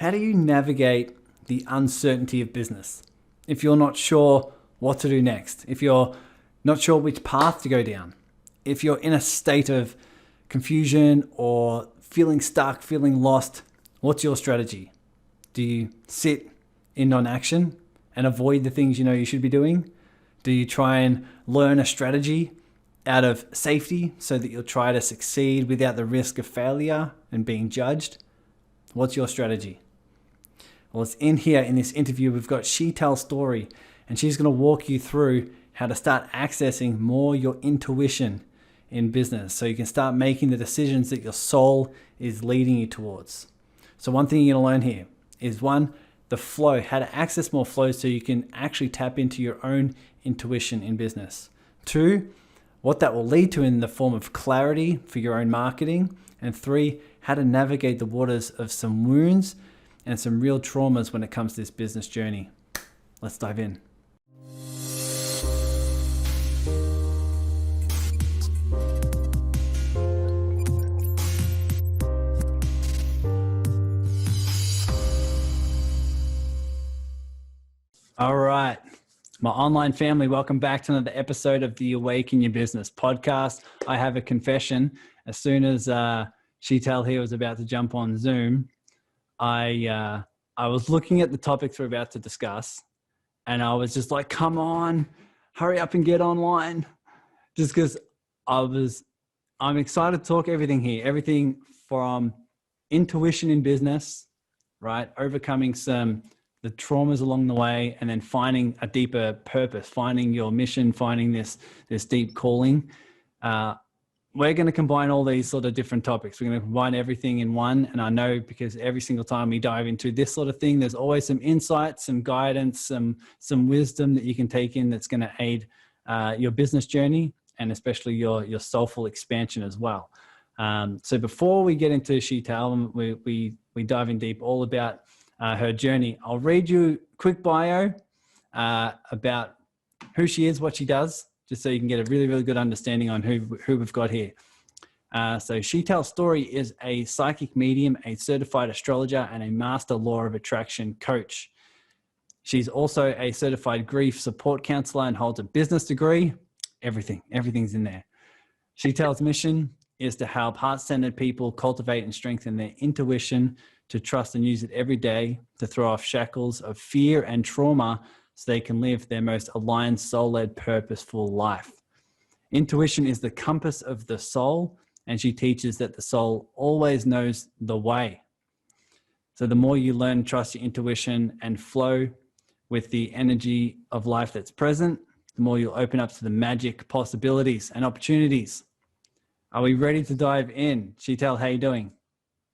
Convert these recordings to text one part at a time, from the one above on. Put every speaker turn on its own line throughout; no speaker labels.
how do you navigate the uncertainty of business? If you're not sure what to do next, if you're not sure which path to go down, if you're in a state of confusion or feeling stuck, feeling lost, what's your strategy? Do you sit in non-action and avoid the things you know you should be doing? Do you try and learn a strategy out of safety so that you'll try to succeed without the risk of failure and being judged? What's your strategy? Well, it's in here in this interview, we've got Sheetal Story, and she's going to walk you through how to start accessing more your intuition in business so you can start making the decisions that your soul is leading you towards. So one thing you're going to learn here is one, the flow, how to access more flow so you can actually tap into your own intuition in business. Two, what that will lead to in the form of clarity for your own marketing. And three, how to navigate the waters of some wounds and some real traumas when it comes to this business journey. Let's dive in. All right, my online family, welcome back to another episode of the Awaken Your Business podcast. I have a confession. As soon as Sheetal here was about to jump on Zoom, I was looking at the topics we're about to discuss, and I was just like, come on, hurry up and get online. Just because I'm excited to talk everything here, everything from intuition in business, right? Overcoming the traumas along the way, and then finding a deeper purpose, finding your mission, finding this deep calling. We're going to combine all these sort of different topics. We're going to combine everything in one. And I know because every single time we dive into this sort of thing, there's always some insights, some guidance, some wisdom that you can take in that's going to aid your business journey and especially your soulful expansion as well. So before we get into Sheetal, we dive in deep all about her journey. I'll read you a quick bio about who she is, what she does, just so you can get a really, really good understanding on who we've got here. So Sheetal Story is a psychic medium, a certified astrologer, and a master law of attraction coach. She's also a certified grief support counselor and holds a business degree. Everything's in there. Sheetal's mission is to help heart-centered people cultivate and strengthen their intuition, to trust and use it every day, to throw off shackles of fear and trauma so they can live their most aligned, soul-led, purposeful life. Intuition is the compass of the soul, and she teaches that the soul always knows the way. So the more you learn, trust your intuition and flow with the energy of life that's present, the more you'll open up to the magic possibilities and opportunities. Are we ready to dive in? Sheetal, how you doing?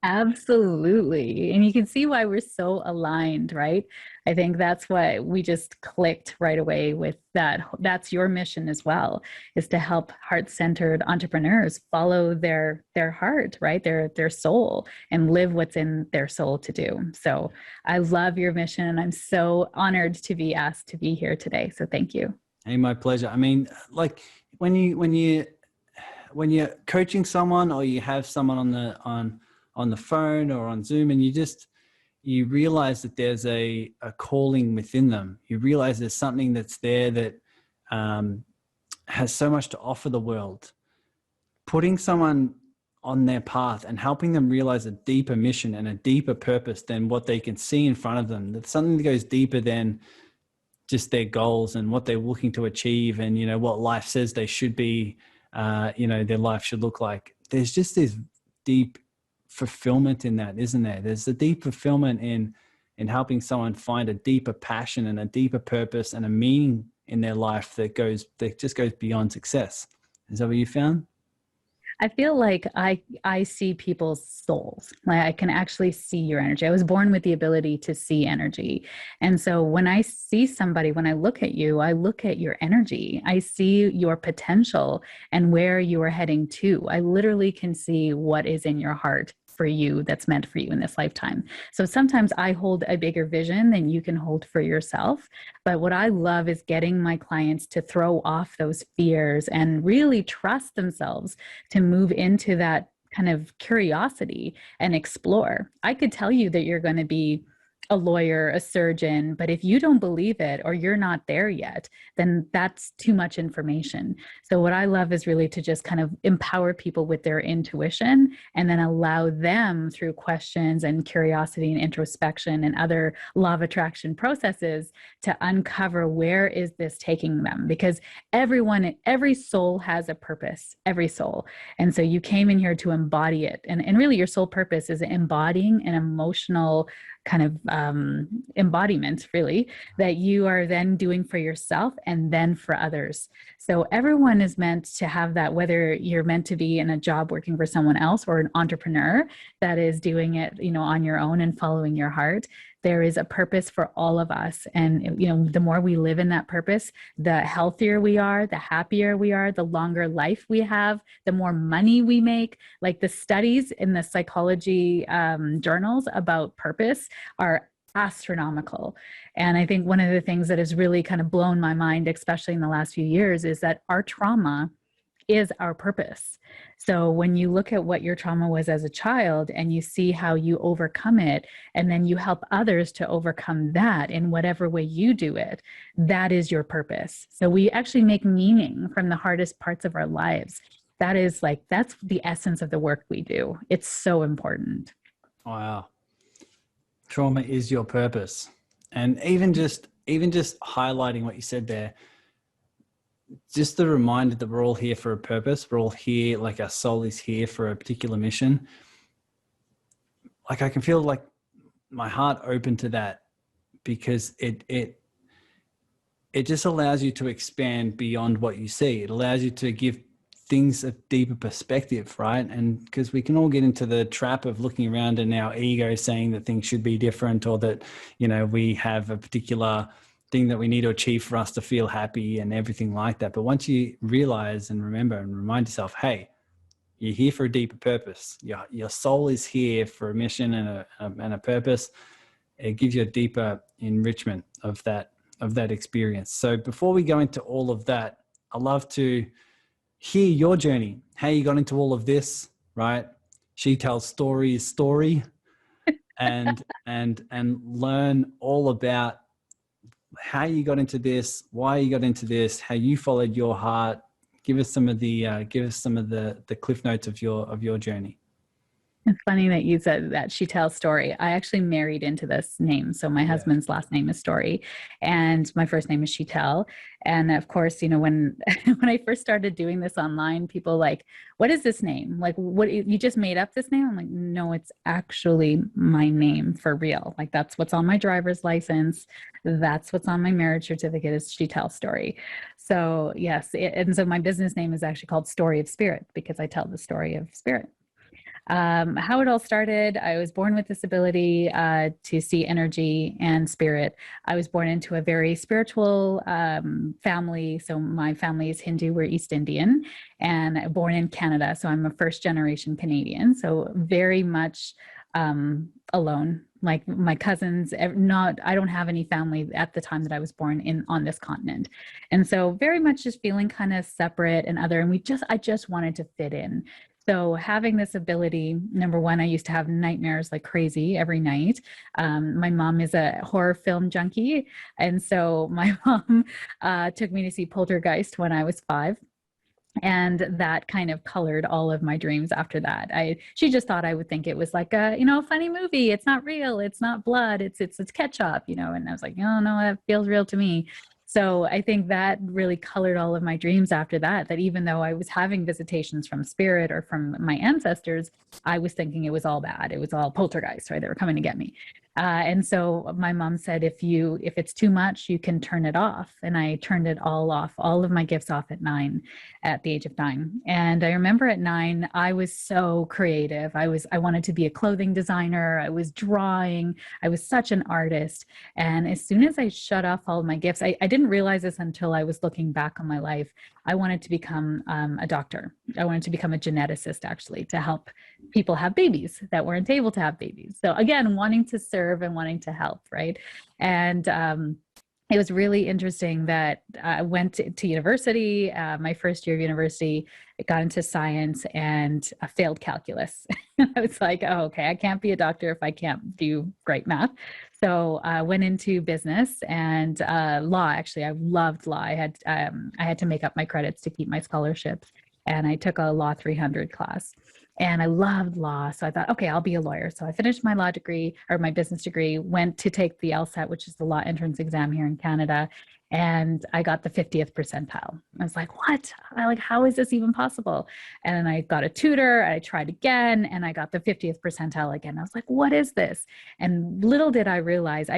Absolutely. And you can see why we're so aligned, right? I think that's why we just clicked right away with that. That's your mission as well, is to help heart-centered entrepreneurs follow their heart, right? Their soul, and live what's in their soul to do. So I love your mission, and I'm so honored to be asked to be here today. So thank you.
Hey, my pleasure. I mean, like when you're coaching someone, or you have someone on the phone or on Zoom, and you realize that there's a calling within them. You realize there's something that's there that has so much to offer the world. Putting someone on their path and helping them realize a deeper mission and a deeper purpose than what they can see in front of them. That's something that goes deeper than just their goals and what they're looking to achieve and, you know, what life says they should be, their life should look like. There's just this deep fulfillment in that, isn't there? There's a deep fulfillment in helping someone find a deeper passion and a deeper purpose and a meaning in their life that just goes beyond success. Is that what you found?
I feel like I see people's souls. Like I can actually see your energy. I was born with the ability to see energy. And so when I see somebody, when I look at you, I look at your energy. I see your potential and where you are heading to. I literally can see what is in your heart for you that's meant for you in this lifetime. So sometimes I hold a bigger vision than you can hold for yourself. But what I love is getting my clients to throw off those fears and really trust themselves to move into that kind of curiosity and explore. I could tell you that you're going to be a lawyer, a surgeon, but if you don't believe it or you're not there yet, then that's too much information. So what I love is really to just kind of empower people with their intuition and then allow them through questions and curiosity and introspection and other law of attraction processes to uncover where is this taking them, because every soul has a purpose, every soul. And so you came in here to embody it. And really your soul purpose is embodying an emotional kind of embodiment, really, that you are then doing for yourself and then for others. So everyone is meant to have that, whether you're meant to be in a job working for someone else or an entrepreneur that is doing it, on your own and following your heart. There is a purpose for all of us. And, the more we live in that purpose, the healthier we are, the happier we are, the longer life we have, the more money we make. Like the studies in the psychology journals about purpose are astronomical. And I think one of the things that has really kind of blown my mind, especially in the last few years, is that our trauma is our purpose. So when you look at what your trauma was as a child and you see how you overcome it, and then you help others to overcome that in whatever way you do it, that is your purpose. So we actually make meaning from the hardest parts of our lives. That's the essence of the work we do. It's so important.
Wow. Trauma is your purpose. And even just highlighting what you said there, just the reminder that we're all here for a purpose. We're all here, like our soul is here for a particular mission. Like I can feel like my heart open to that, because it just allows you to expand beyond what you see. It allows you to give things a deeper perspective, right? And because we can all get into the trap of looking around and our ego saying that things should be different, or that, we have a particular thing that we need to achieve for us to feel happy and everything like that. But once you realize and remember and remind yourself, hey, you're here for a deeper purpose. Your soul is here for a mission and a purpose. It gives you a deeper enrichment of that experience. So before we go into all of that, I'd love to hear your journey, how you got into all of this, right? Sheetal Story, and learn all about how you got into this, why you got into this, how you followed your heart. Give us some of the cliff notes of your journey.
It's funny that you said that Sheetal Story. I actually married into this name. So my husband's last name is Story and my first name is Sheetal. And of course, when I first started doing this online, people like, what is this name? Like, what, you just made up this name? I'm like, no, it's actually my name for real. Like that's what's on my driver's license. That's what's on my marriage certificate is Sheetal Story. So yes. And so my business name is actually called Story of Spirit because I tell the story of spirit. How it all started, I was born with this ability to see energy and spirit. I was born into a very spiritual family. So my family is Hindu, we're East Indian, and born in Canada. So I'm a first generation Canadian. So very much alone. Like my cousins, I don't have any family at the time that I was born on this continent. And so very much just feeling kind of separate and other, and I just wanted to fit in. So having this ability, number one, I used to have nightmares like crazy every night. My mom is a horror film junkie. And so my mom took me to see Poltergeist when I was 5. And that kind of colored all of my dreams after that. She just thought I would think it was like a funny movie. It's not real. It's not blood. It's ketchup, and I was like, oh no, that feels real to me. So I think that really colored all of my dreams after that even though I was having visitations from spirit or from my ancestors, I was thinking it was all bad. It was all poltergeist, right? They were coming to get me. And so my mom said, if it's too much, you can turn it off. And I turned it all off, all of my gifts off at the age of 9. And I remember at 9, I was so creative. I wanted to be a clothing designer. I was drawing. I was such an artist. And as soon as I shut off all of my gifts, I didn't realize this until I was looking back on my life. I wanted to become a doctor. I wanted to become a geneticist, actually, to help people have babies that weren't able to have babies. So again, wanting to serve and wanting to help, right? And it was really interesting that I went to university, my first year of university, I got into science, and I failed calculus. I was like, oh, okay, I can't be a doctor if I can't do great math. So I went into business and law. Actually, I loved law. I had to make up my credits to keep my scholarships, and I took a Law 300 class. And I loved law. So I thought, okay, I'll be a lawyer. So I finished my law degree, or my business degree, went to take the LSAT, which is the law entrance exam here in Canada. And I got the 50th percentile. I was like, what? How is this even possible? And I got a tutor. I tried again, and I got the 50th percentile again. I was like, what is this? And little did I realized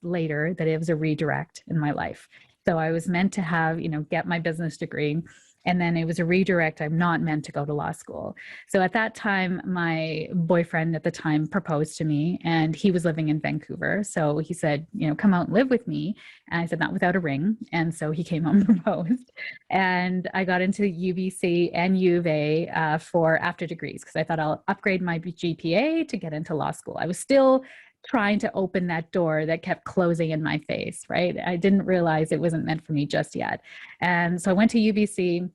later that it was a redirect in my life. So I was meant to have, get my business degree. And then it was a redirect. I'm not meant to go to law school. So at that time, my boyfriend at the time proposed to me, and he was living in Vancouver. So he said, come out and live with me. And I said, not without a ring. And so he came out and proposed. And I got into UBC and U of A for after degrees, because I thought I'll upgrade my GPA to get into law school. I was still trying to open that door that kept closing in my face, right? I didn't realize it wasn't meant for me just yet. And so I went to UBC,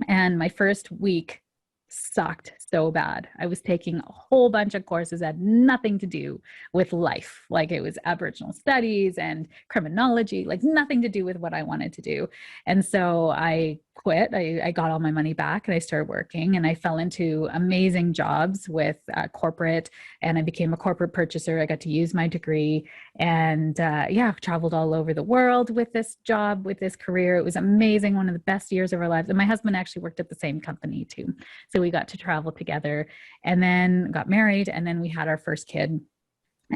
and my first week sucked so bad. I was taking a whole bunch of courses that had nothing to do with life. Like, it was Aboriginal studies and criminology, like nothing to do with what I wanted to do. And so I quit. I got all my money back, and I started working, and I fell into amazing jobs with corporate, and I became a corporate purchaser. I got to use my degree, and traveled all over the world with this job, with this career. It was amazing. One of the best years of our lives. And my husband actually worked at the same company too. So we got to travel together, and then got married, and then we had our first kid.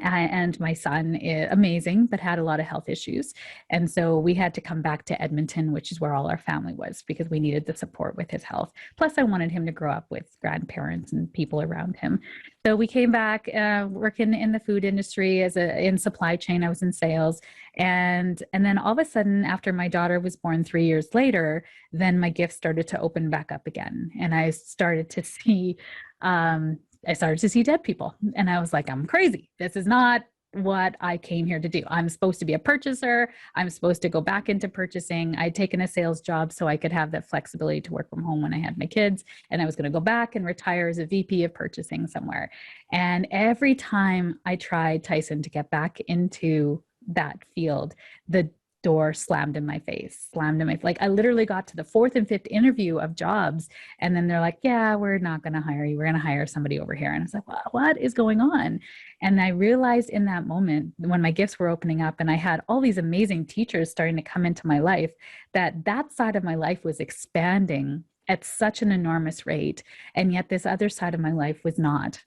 And my son is amazing, but had a lot of health issues. And so we had to come back to Edmonton, which is where all our family was, because we needed the support with his health. Plus, I wanted him to grow up with grandparents and people around him. So we came back working in the food industry in supply chain. I was in sales. And then all of a sudden, after my daughter was born 3 years later, then my gifts started to open back up again. And I started to see dead people. And I was like, I'm crazy. This is not what I came here to do. I'm supposed to be a purchaser. I'm supposed to go back into purchasing. I'd taken a sales job so I could have that flexibility to work from home when I had my kids. And I was going to go back and retire as a VP of purchasing somewhere. And every time I tried, Tyson, to get back into that field, the door slammed in my face. Like, I literally got to the fourth and fifth interview of jobs, and then they're like, yeah, we're not going to hire you. We're going to hire somebody over here. And I was like, what is going on? And I realized in that moment, when my gifts were opening up and I had all these amazing teachers starting to come into my life, that side of my life was expanding at such an enormous rate. And yet this other side of my life was not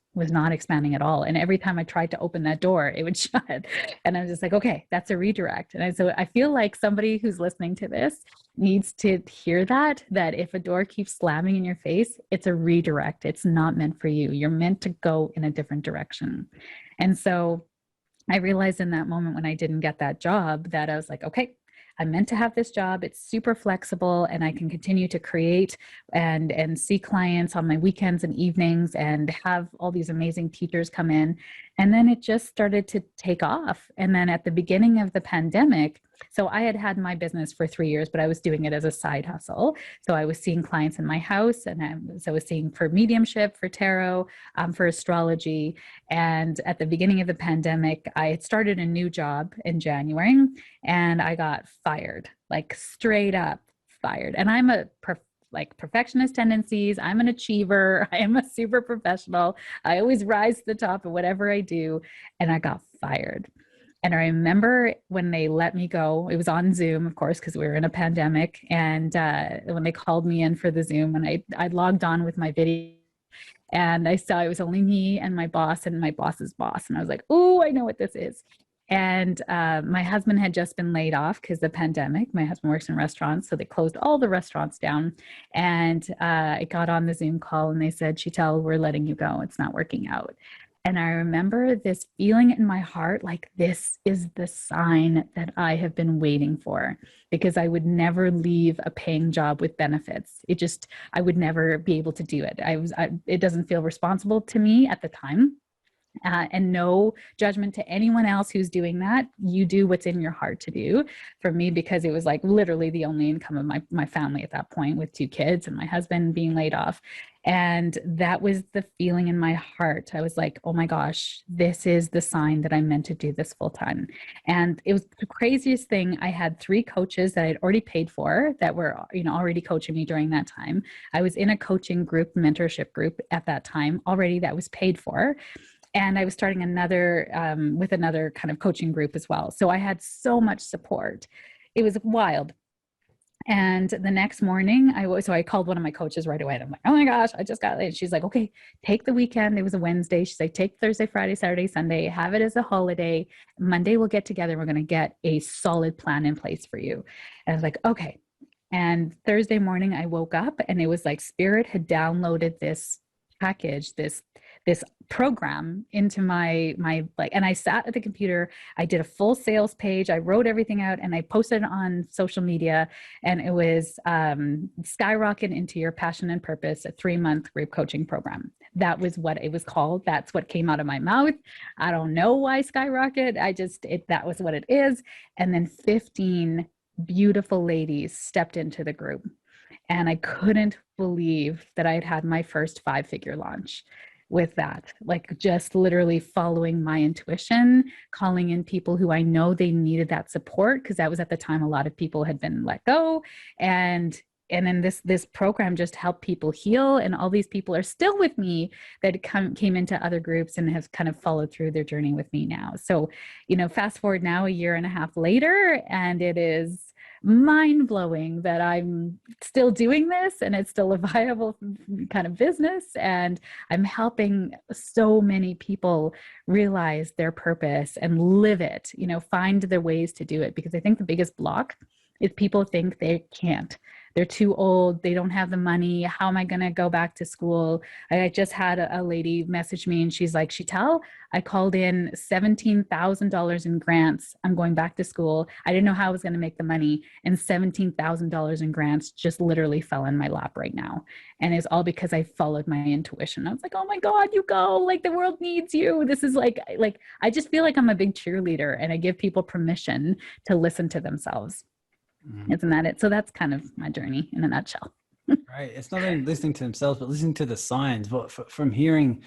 expanding at all. And every time I tried to open that door, it would shut. And I was just like, okay, that's a redirect. And so I feel like somebody who's listening to this needs to hear that if a door keeps slamming in your face, it's a redirect. It's not meant for you. You're meant to go in a different direction. And so I realized in that moment when I didn't get that job that I was like, okay, I'm meant to have this job. It's super flexible, and I can continue to create and see clients on my weekends and evenings and have all these amazing teachers come in. And then it just started to take off. And then at the beginning of the pandemic, so I had my business for 3 years, but I was doing it as a side hustle. So I was seeing clients in my house, and I was seeing for mediumship, for tarot, for astrology. And at the beginning of the pandemic, I had started a new job in January, and I got fired, like straight up fired. And I'm a perfectionist tendencies. I'm an achiever. I am a super professional. I always rise to the top of whatever I do. And I got fired. And I remember when they let me go, it was on Zoom, of course, because we were in a pandemic. And when they called me in for the Zoom, and I logged on with my video, and I saw it was only me and my boss and my boss's boss. And I was like, oh, I know what this is. And my husband had just been laid off because of the pandemic. My husband works in restaurants, so they closed all the restaurants down. And I got on the Zoom call, and they said, Sheetal, we're letting you go. It's not working out. And I remember this feeling in my heart, like, this is the sign that I have been waiting for, because I would never leave a paying job with benefits. I would never be able to do it. It doesn't feel responsible to me at the time. And no judgment to anyone else who's doing that. You do what's in your heart to do. For me, because it was like literally the only income of my family at that point, with 2 kids and my husband being laid off. And that was the feeling in my heart. I was like, oh my gosh, this is the sign that I'm meant to do this full time. And it was the craziest thing. I had 3 coaches that I'd already paid for that were, already coaching me during that time. I was in a coaching group, mentorship group at that time already, that was paid for. And I was starting another with another kind of coaching group as well. So I had so much support. It was wild. And the next morning, I called one of my coaches right away. And I'm like, oh my gosh, I just got late. She's like, okay, take the weekend. It was a Wednesday. She's like, take Thursday, Friday, Saturday, Sunday, have it as a holiday. Monday, we'll get together. We're going to get a solid plan in place for you. And I was like, okay. And Thursday morning, I woke up and it was like Spirit had downloaded this package, this program into my and I sat at the computer. I did a full sales page. I wrote everything out and I posted it on social media, and it was Skyrocket into Your Passion and Purpose, a 3-month group coaching program. That was what it was called. That's what came out of my mouth. I don't know why Skyrocket. That was what it is. And then 15 beautiful ladies stepped into the group. And I couldn't believe that I had had my first 5-figure launch with that, like just literally following my intuition, calling in people who I know they needed that support, because that was at the time a lot of people had been let go. And then this program just helped people heal. And all these people are still with me that came into other groups and have kind of followed through their journey with me now. So, fast forward now 1.5 years later, and it is mind-blowing that I'm still doing this and it's still a viable kind of business, and I'm helping so many people realize their purpose and live it, find their ways to do it. Because I think the biggest block is people think they can't. They're too old. They don't have the money. How am I going to go back to school? I just had a lady message me and she's like, Sheetal, I called in $17,000 in grants. I'm going back to school. I didn't know how I was going to make the money. And $17,000 in grants just literally fell in my lap right now. And it's all because I followed my intuition. I was like, oh my God, you go. Like, the world needs you. This is like, I just feel like I'm a big cheerleader and I give people permission to listen to themselves. Isn't that it? So that's kind of my journey in a nutshell.
Right. It's not only listening to themselves, but listening to the signs. But from hearing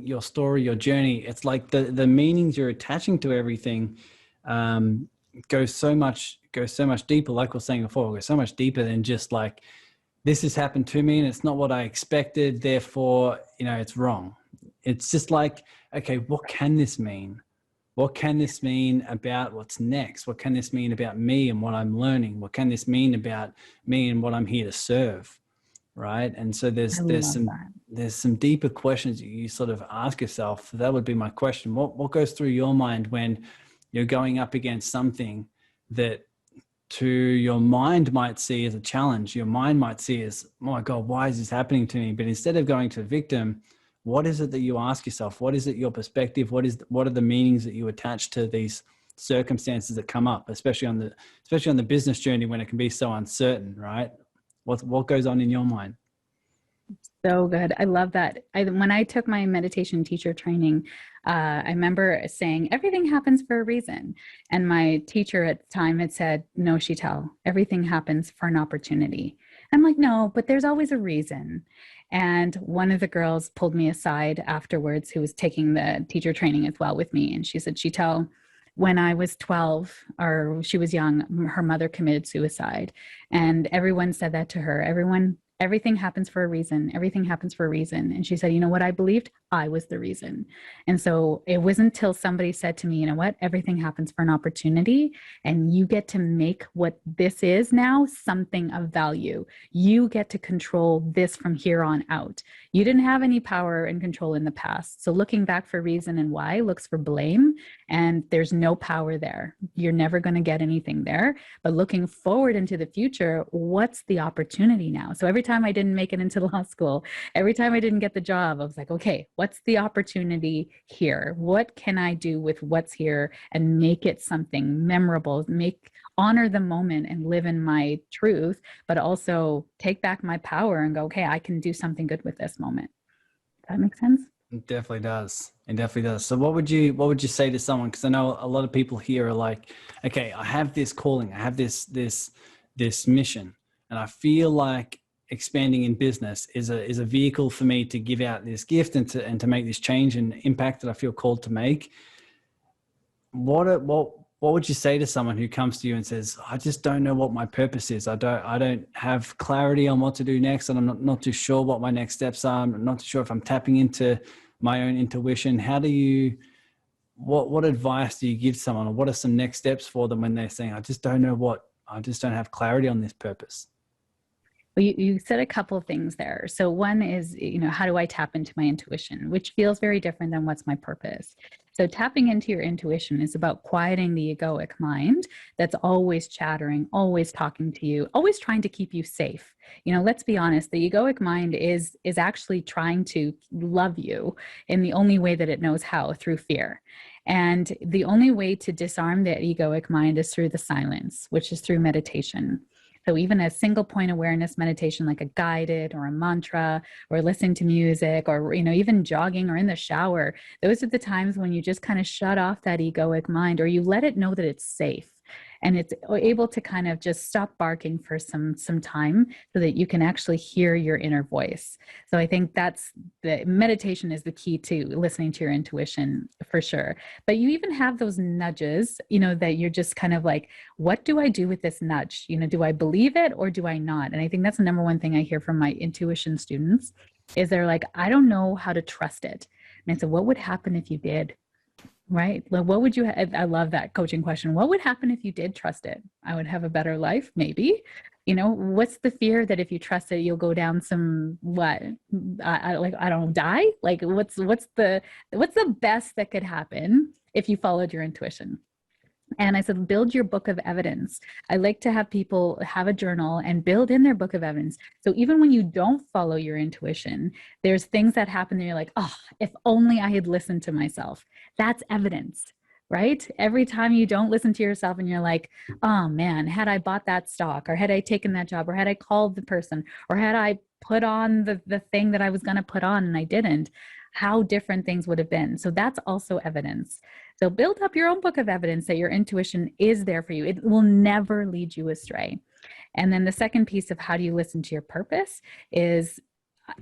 your story, your journey, it's like the meanings you're attaching to everything goes so much deeper. Like we were saying before, goes so much deeper than just like, this has happened to me and it's not what I expected, therefore, it's wrong. It's just like, okay, what can this mean? What can this mean about what's next? What can this mean about me and what I'm learning? What can this mean about me and what I'm here to serve? Right. And so there's some deeper questions you sort of ask yourself. That would be my question. What goes through your mind when you're going up against something that to your mind might see as a challenge? Your mind might see as, oh my God, why is this happening to me? But instead of going to victim, what is it that you ask yourself? What is it, your perspective? What are the meanings that you attach to these circumstances that come up, especially on the business journey when it can be so uncertain, right? What goes on in your mind?
So good. I love that. When I took my meditation teacher training, I remember saying, everything happens for a reason. And my teacher at the time had said, no, Sheetal, everything happens for an opportunity. I'm like, no, but there's always a reason. And one of the girls pulled me aside afterwards, who was taking the teacher training as well with me. And she said, Sheetal, when I was 12, or she was young, her mother committed suicide. And everyone said that to her. Everything happens for a reason. Everything happens for a reason. And she said, you know what I believed? I was the reason. And so it wasn't until somebody said to me, you know what, everything happens for an opportunity, and you get to make what this is now something of value. You get to control this from here on out. You didn't have any power and control in the past. So looking back for reason and why looks for blame, and there's no power there. You're never going to get anything there. But looking forward into the future, what's the opportunity now? So every time I didn't make it into law school, every time I didn't get the job, I was like, okay, what's the opportunity here? What can I do with what's here and make it something memorable, honor the moment and live in my truth, but also take back my power and go, okay, I can do something good with this moment. Does that make sense?
It definitely does. It definitely does. So what would you say to someone? Because I know a lot of people here are like, okay, I have this calling, I have this mission, and I feel like expanding in business is a vehicle for me to give out this gift and to make this change and impact that I feel called to make. What would you say to someone who comes to you and says, I just don't know what my purpose is. I don't have clarity on what to do next, and I'm not too sure what my next steps are. I'm not too sure if I'm tapping into my own intuition. How do you what advice do you give someone, or what are some next steps for them when they're saying, I just don't have clarity on this purpose?
Well, you said a couple of things there. So one is, how do I tap into my intuition, which feels very different than what's my purpose. So tapping into your intuition is about quieting the egoic mind that's always chattering, always talking to you, always trying to keep you safe. Let's be honest, the egoic mind is actually trying to love you in the only way that it knows how, through fear. And the only way to disarm the egoic mind is through the silence, which is through meditation. So even a single point awareness meditation, like a guided or a mantra, or listening to music, or even jogging or in the shower, those are the times when you just kind of shut off that egoic mind, or you let it know that it's safe and it's able to kind of just stop barking for some time, so that you can actually hear your inner voice. So I think that's the meditation is the key to listening to your intuition, for sure. But you even have those nudges, that you're just kind of like, what do I do with this nudge? Do I believe it or do I not? And I think that's the number one thing I hear from my intuition students is they're like, I don't know how to trust it. And I said, what would happen if you did? Right? Like, what would you I love that coaching question. What would happen if you did trust it? I would have a better life, maybe. What's the fear that if you trust it, you'll go down some, what? I don't know, die? Like, what's the best that could happen if you followed your intuition? And I said, build your book of evidence. I like to have people have a journal and build in their book of evidence. So even when you don't follow your intuition, there's things that happen that you're like, oh, if only I had listened to myself. That's evidence, right? Every time you don't listen to yourself and you're like, oh man, had I bought that stock, or had I taken that job, or had I called the person, or had I put on the thing that I was going to put on and I didn't, how different things would have been. So that's also evidence. So build up your own book of evidence that your intuition is there for you. It will never lead you astray. And then the second piece of how do you listen to your purpose is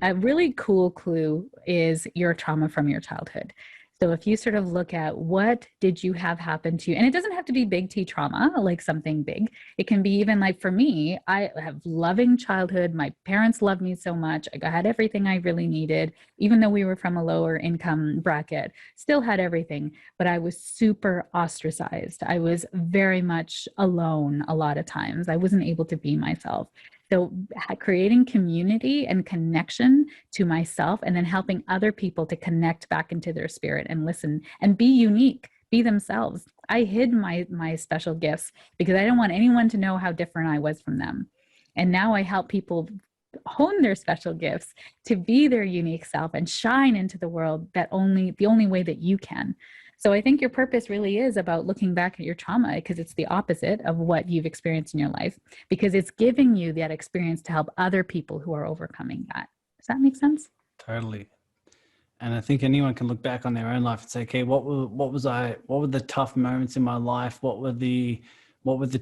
a really cool clue is your trauma from your childhood. So if you sort of look at what did you have happen to you, and it doesn't have to be big T trauma, like something big. It can be even like, for me, I have loving childhood. My parents loved me so much. I had everything I really needed, even though we were from a lower income bracket, still had everything, but I was super ostracized. I was very much alone a lot of times. I wasn't able to be myself. So creating community and connection to myself, and then helping other people to connect back into their spirit and listen and be unique, be themselves. I hid my special gifts because I didn't want anyone to know how different I was from them. And now I help people hone their special gifts to be their unique self and shine into the world the only way that you can. So I think your purpose really is about looking back at your trauma, because it's the opposite of what you've experienced in your life, because it's giving you that experience to help other people who are overcoming that. Does that make sense?
Totally. And I think anyone can look back on their own life and say, okay, what were the tough moments in my life? What were the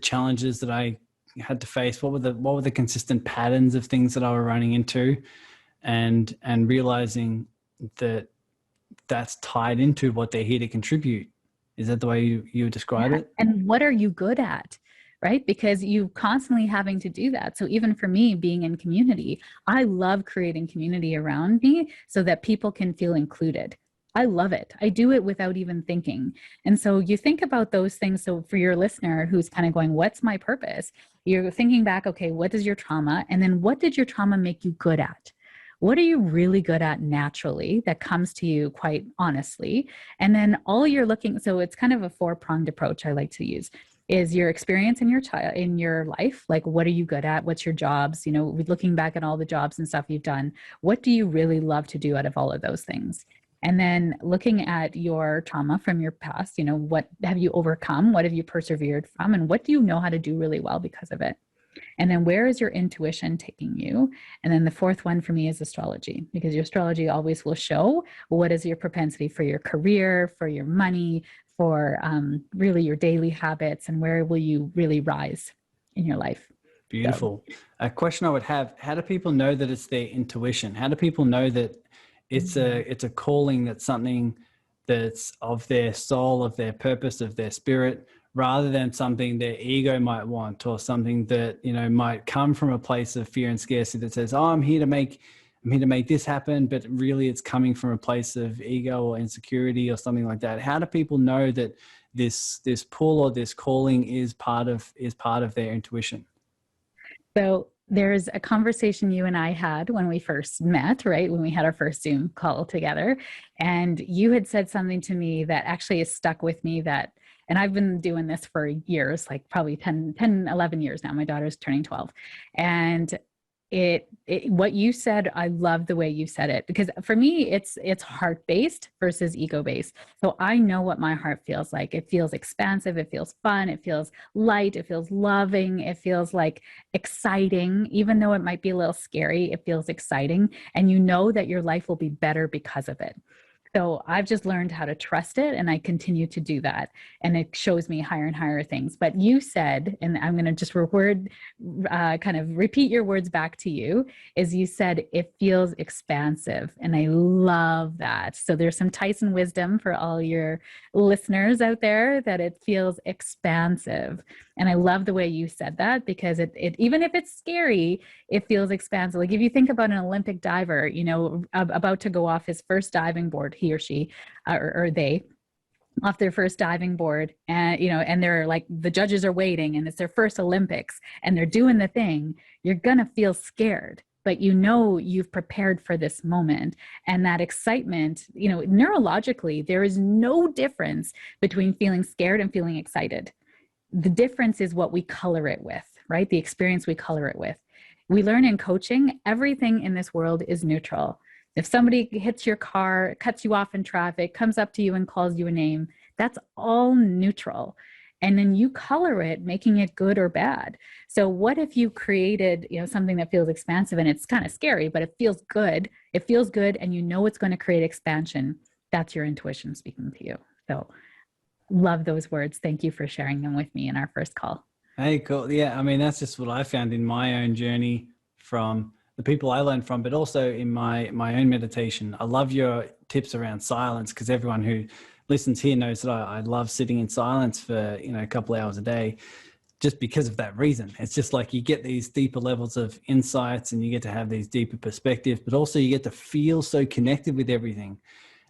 challenges that I had to face? What were the consistent patterns of things that I were running into, and realizing that that's tied into what they're here to contribute. Is that the way you describe it?
And what are you good at? Right? Because you constantly having to do that. So even for me, being in community, I love creating community around me so that people can feel included. I love it. I do it without even thinking. And so you think about those things. So for your listener who's kind of going, what's my purpose? You're thinking back, okay, what is your trauma? And then what did your trauma make you good at? What are you really good at naturally that comes to you quite honestly? And then all you're looking, so it's kind of a four-pronged approach I like to use, is your experience in your life. Like, what are you good at? What's your jobs? Looking back at all the jobs and stuff you've done, what do you really love to do out of all of those things? And then looking at your trauma from your past, what have you overcome? What have you persevered from? And what do you know how to do really well because of it? And then where is your intuition taking you? And then the fourth one for me is astrology, because your astrology always will show what is your propensity for your career, for your money, for really your daily habits, and where will you really rise in your life.
Beautiful. A question I would have, how do people know that it's their intuition? How do people know that it's a calling, that's something that's of their soul, of their purpose, of their spirit, rather than something their ego might want, or something that, you know, might come from a place of fear and scarcity that says, oh, I'm here to make this happen, but really it's coming from a place of ego or insecurity or something like that. How do people know that this pull or this calling is part of their intuition?
So there's a conversation you and I had when we first met, right? When we had our first Zoom call together. And you had said something to me that actually has stuck with me, that, and I've been doing this for years, like probably 10, 11 years now. My daughter's turning 12. And what you said, I love the way you said it, because for me, it's heart-based versus ego-based. So I know what my heart feels like. It feels expansive. It feels fun. It feels light. It feels loving. It feels like exciting, even though it might be a little scary. It feels exciting. And you know that your life will be better because of it. So I've just learned how to trust it, and I continue to do that. And it shows me higher and higher things. But you said, and I'm going to just kind of repeat your words back to you, is you said it feels expansive. And I love that. So there's some Tyson wisdom for all your listeners out there, that it feels expansive. And I love the way you said that, because it even if it's scary, it feels expansive. Like if you think about an Olympic diver, you know, about to go off his first diving board, he or she, or they, off their first diving board, and you know, and they're like, the judges are waiting, and it's their first Olympics, and they're doing the thing. You're gonna feel scared, but you know you've prepared for this moment. And that excitement, you know, neurologically, there is no difference between feeling scared and feeling excited. The difference is what we color it with, right? The experience we color it with. We learn in coaching, everything in this world is neutral. If somebody hits your car, cuts you off in traffic, comes up to you and calls you a name, that's all neutral. And then you color it, making it good or bad. So what if you created, you know, something that feels expansive, and it's kind of scary, but it feels good. It feels good, and you know it's going to create expansion. That's your intuition speaking to you. So love those words. Thank you for sharing them with me in our first call.
Hey, cool. Yeah, I mean, that's just what I found in my own journey, from the people I learned from, but also in my own meditation. I love your tips around silence, because everyone who listens here knows that I love sitting in silence for, you know, a couple of hours a day, just because of that reason. It's just like you get these deeper levels of insights, and you get to have these deeper perspectives, but also you get to feel so connected with everything.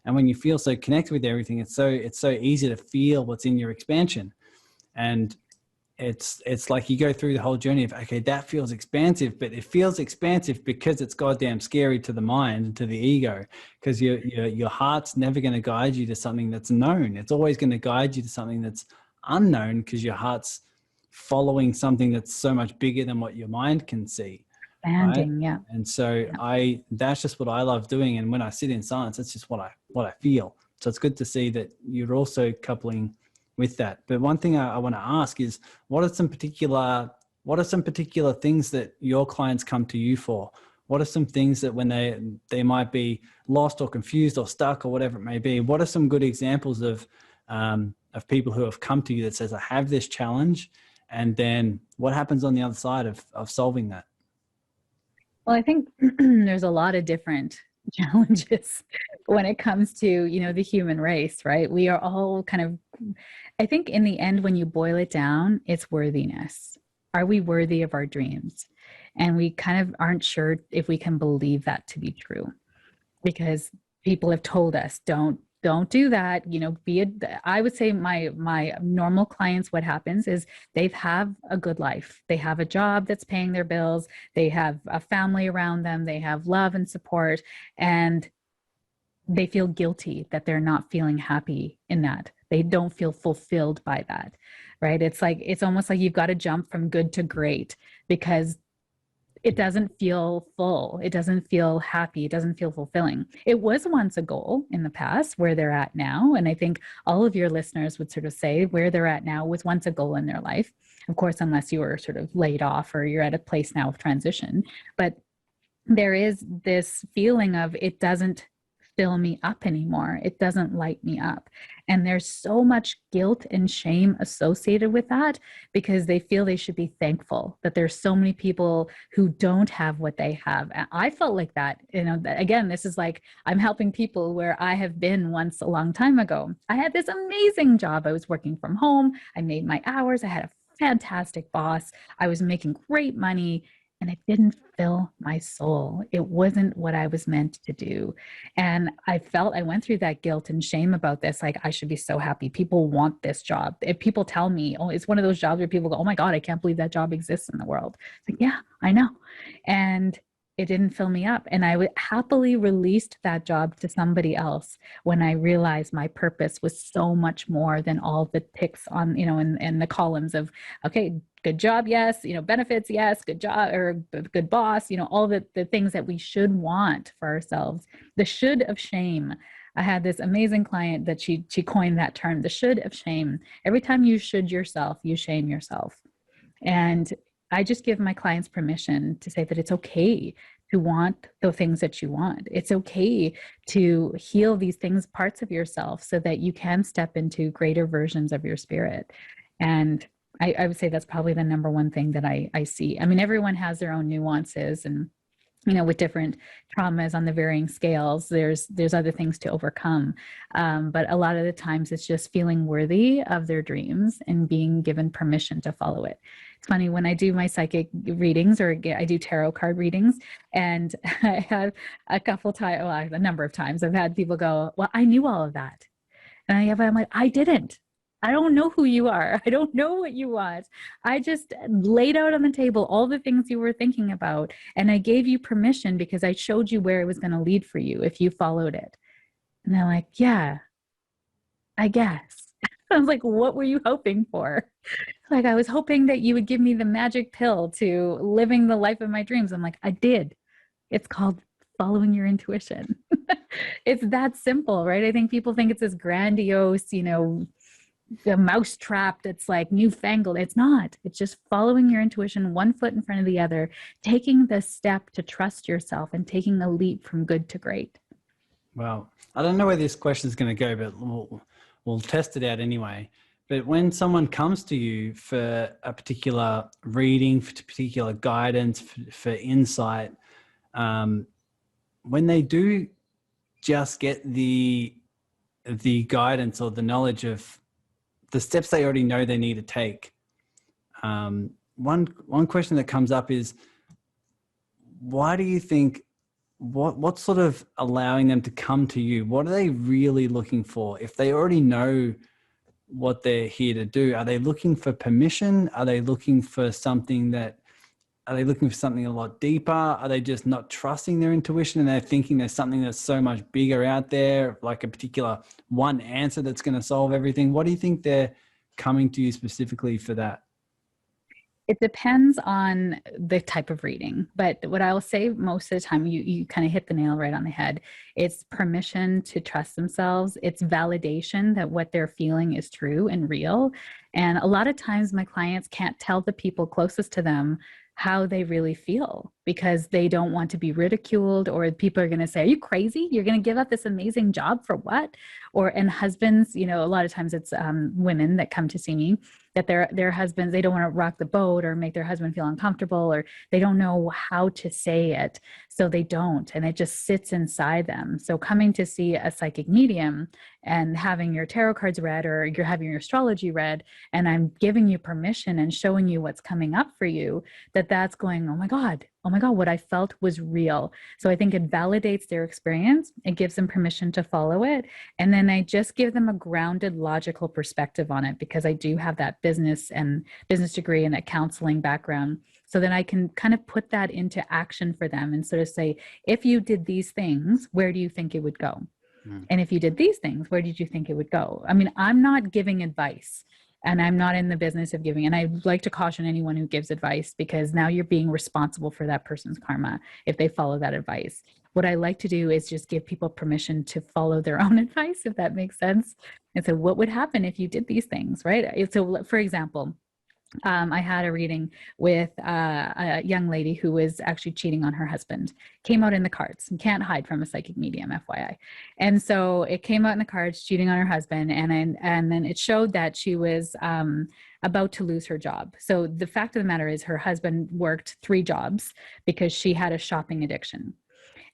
And when you feel so connected with everything, it's so easy to feel what's in your expansion. And it's like you go through the whole journey of, okay, that feels expansive, but it feels expansive because it's goddamn scary to the mind and to the ego, because your heart's never going to guide you to something that's known. It's always going to guide you to something that's unknown, because your heart's following something that's so much bigger than what your mind can see. Right?
Yeah.
And so that's just what I love doing. And when I sit in silence, that's just what I feel. So it's good to see that you're also coupling with that. But one thing I want to ask is, what are some particular things that your clients come to you for? What are some things that when they might be lost or confused or stuck or whatever it may be, what are some good examples of people who have come to you that says, I have this challenge, and then what happens on the other side of solving that?
Well, I think there's a lot of different challenges when it comes to, you know, the human race, right? We are all kind of, I think in the end, when you boil it down, it's worthiness. Are we worthy of our dreams? And we kind of aren't sure if we can believe that to be true, because people have told us, don't do that. You know, I would say my normal clients, what happens is they have a good life. They have a job that's paying their bills. They have a family around them. They have love and support, and they feel guilty that they're not feeling happy in that. They don't feel fulfilled by that, right? It's almost like you've got to jump from good to great, because it doesn't feel full. It doesn't feel happy. It doesn't feel fulfilling. It was once a goal in the past where they're at now. And I think all of your listeners would sort of say where they're at now was once a goal in their life. Of course, unless you were sort of laid off or you're at a place now of transition. But there is this feeling of it doesn't fill me up anymore. It doesn't light me up. And there's so much guilt and shame associated with that because they feel they should be thankful that there's so many people who don't have what they have. I felt like that, again, this is like, I'm helping people where I have been once a long time ago. I had this amazing job. I was working from home. I made my hours. I had a fantastic boss. I was making great money. And it didn't fill my soul. It wasn't what I was meant to do. And I went through that guilt and shame about this. Like, I should be so happy. People want this job. If people tell me, oh, it's one of those jobs where people go, oh my God, I can't believe that job exists in the world. It's like, yeah, I know. And it didn't fill me up. And I would happily released that job to somebody else when I realized my purpose was so much more than all the ticks on, in the columns of, okay, good job, yes, benefits, yes, good job, or good boss, all the things that we should want for ourselves. The should of shame. I had this amazing client that she coined that term, the should of shame. Every time you should yourself, you shame yourself. And I just give my clients permission to say that it's okay to want the things that you want. It's okay to heal these things, parts of yourself, so that you can step into greater versions of your spirit. And I would say that's probably the number one thing that I see. I mean, everyone has their own nuances, and with different traumas on the varying scales, there's other things to overcome. But a lot of the times it's just feeling worthy of their dreams and being given permission to follow it. It's funny, when I do my psychic readings, or I do tarot card readings, and I have a number of times I've had people go, well, I knew all of that. And I'm like, I didn't. I don't know who you are. I don't know what you want. I just laid out on the table all the things you were thinking about. And I gave you permission because I showed you where it was going to lead for you if you followed it. And they're like, yeah, I guess. I was like, what were you hoping for? Like, I was hoping that you would give me the magic pill to living the life of my dreams. I'm like, I did. It's called following your intuition. It's that simple, right? I think people think it's this grandiose, the mousetrap that's like newfangled. It's not. It's just following your intuition, one foot in front of the other, taking the step to trust yourself and taking a leap from good to great.
Well, I don't know where this question is going to go, but we'll test it out anyway. But when someone comes to you for a particular reading, for particular guidance, for insight, when they do just get the guidance or the knowledge of the steps they already know they need to take, one question that comes up is, why do you think, what's sort of allowing them to come to you? What are they really looking for? If they already know what they're here to do, are they looking for permission? Are they looking for something a lot deeper? Are they just not trusting their intuition and they're thinking there's something that's so much bigger out there, like a particular one answer that's going to solve everything? What do you think they're coming to you specifically for that?
It depends on the type of reading, but what I'll say most of the time, you kind of hit the nail right on the head. It's permission to trust themselves. It's validation that what they're feeling is true and real. And a lot of times my clients can't tell the people closest to them how they really feel because they don't want to be ridiculed, or people are going to say, are you crazy? You're going to give up this amazing job for what? And husbands, a lot of times it's women that come to see me, that their husbands, they don't want to rock the boat or make their husband feel uncomfortable, or they don't know how to say it. So they don't, and it just sits inside them. So coming to see a psychic medium and having your tarot cards read, or you're having your astrology read, and I'm giving you permission and showing you what's coming up for you, that's going, oh my God, what I felt was real. So I think it validates their experience. It gives them permission to follow it. And then I just give them a grounded, logical perspective on it, because I do have that business degree and that counseling background. So then I can kind of put that into action for them and sort of say, if you did these things, where do you think it would go? And if you did these things, where did you think it would go? I mean, I'm not giving advice. And I'm not in the business of giving. And I like to caution anyone who gives advice, because now you're being responsible for that person's karma if they follow that advice. What I like to do is just give people permission to follow their own advice, if that makes sense. And so what would happen if you did these things, right? So for example, I had a reading with a young lady who was actually cheating on her husband. Came out in the cards, and can't hide from a psychic medium, FYI. And so it came out in the cards, cheating on her husband, and then it showed that she was about to lose her job. So the fact of the matter is, her husband worked 3 jobs because she had a shopping addiction.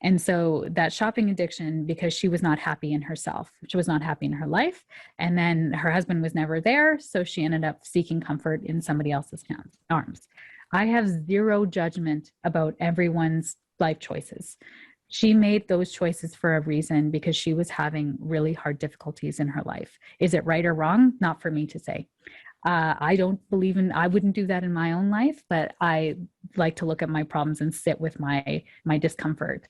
And so that shopping addiction, because she was not happy in herself, she was not happy in her life. And then her husband was never there. So she ended up seeking comfort in somebody else's arms. I have zero judgment about everyone's life choices. She made those choices for a reason, because she was having really hard difficulties in her life. Is it right or wrong? Not for me to say. I wouldn't do that in my own life, but I like to look at my problems and sit with my discomfort.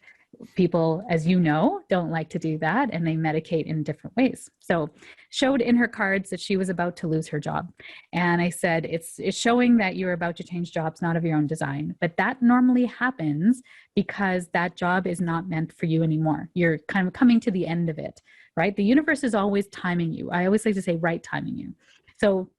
People, as you know, don't like to do that, and they medicate in different ways. So showed in her cards that she was about to lose her job. And I said, it's showing that you're about to change jobs, not of your own design. But that normally happens because that job is not meant for you anymore. You're kind of coming to the end of it, right? The universe is always timing you. I always like to say right timing you. So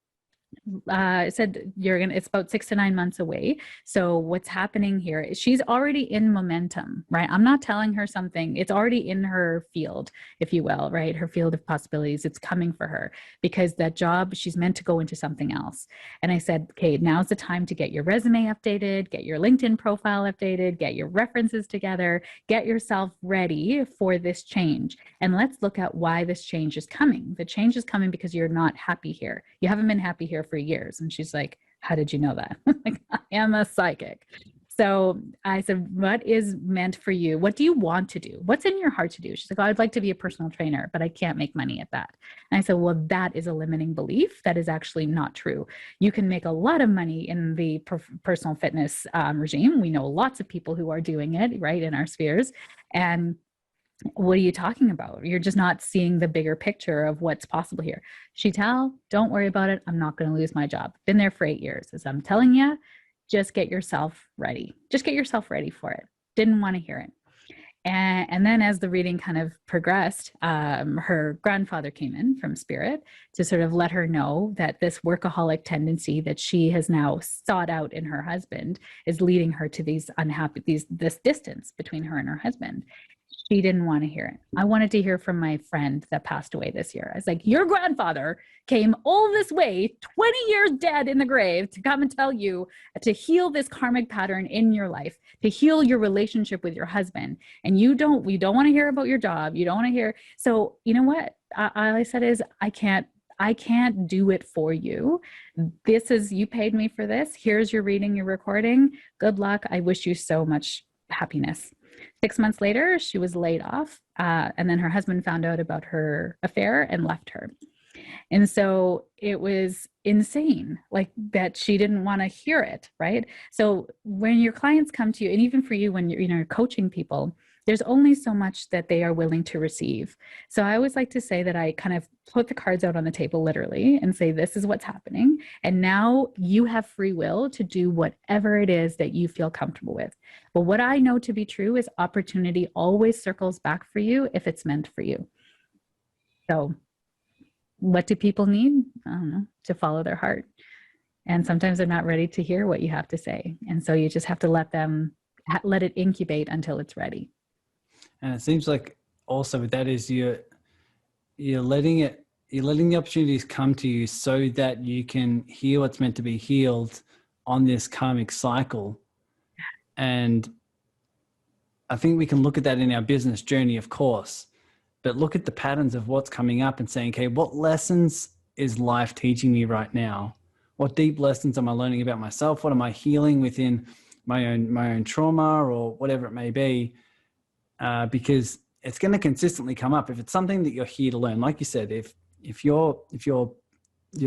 it said it's about 6 to 9 months away. So what's happening here is she's already in momentum, right? I'm not telling her something. It's already in her field, if you will, right? Her field of possibilities. It's coming for her, because that job, she's meant to go into something else. And I said, okay, now's the time to get your resume updated, get your LinkedIn profile updated, get your references together, get yourself ready for this change. And let's look at why this change is coming. The change is coming because you're not happy here. You haven't been happy here for years. And she's like, how did you know that? Like, I am a psychic. So I said, what is meant for you? What do you want to do? What's in your heart to do? She's like, oh, I'd like to be a personal trainer, but I can't make money at that. And I said, well, that is a limiting belief. That is actually not true. You can make a lot of money in the personal fitness regime. We know lots of people who are doing it, right, in our spheres. And what are you talking about? You're just not seeing the bigger picture of what's possible here. Sheetal, don't worry about it. I'm not going to lose my job. Been there for 8 years. As I'm telling you, just get yourself ready. Just get yourself ready for it. Didn't want to hear it. And then as the reading kind of progressed, her grandfather came in from spirit to sort of let her know that this workaholic tendency that she has now sought out in her husband is leading her to this distance between her and her husband. She didn't want to hear it. I wanted to hear from my friend that passed away this year. I was like, your grandfather came all this way, 20 years dead in the grave, to come and tell you to heal this karmic pattern in your life, to heal your relationship with your husband. And you don't want to hear about your job. You don't want to hear. So you know what? All I said is, I can't do it for you. You paid me for this. Here's your reading, your recording. Good luck. I wish you so much happiness. 6 months later, she was laid off. And then her husband found out about her affair and left her. And so it was insane, like that she didn't want to hear it, right? So when your clients come to you, and even for you, when you're coaching people, there's only so much that they are willing to receive. So I always like to say that I kind of put the cards out on the table literally and say, this is what's happening. And now you have free will to do whatever it is that you feel comfortable with. But what I know to be true is opportunity always circles back for you if it's meant for you. So what do people need? I don't know, to follow their heart. And sometimes they're not ready to hear what you have to say. And so you just have to let it incubate until it's ready.
And it seems like also with that is you're letting the opportunities come to you so that you can hear what's meant to be healed on this karmic cycle. And I think we can look at that in our business journey, of course, but look at the patterns of what's coming up and saying, okay, what lessons is life teaching me right now? What deep lessons am I learning about myself? What am I healing within my own trauma or whatever it may be? Because it's going to consistently come up. If it's something that you're here to learn, like you said, if your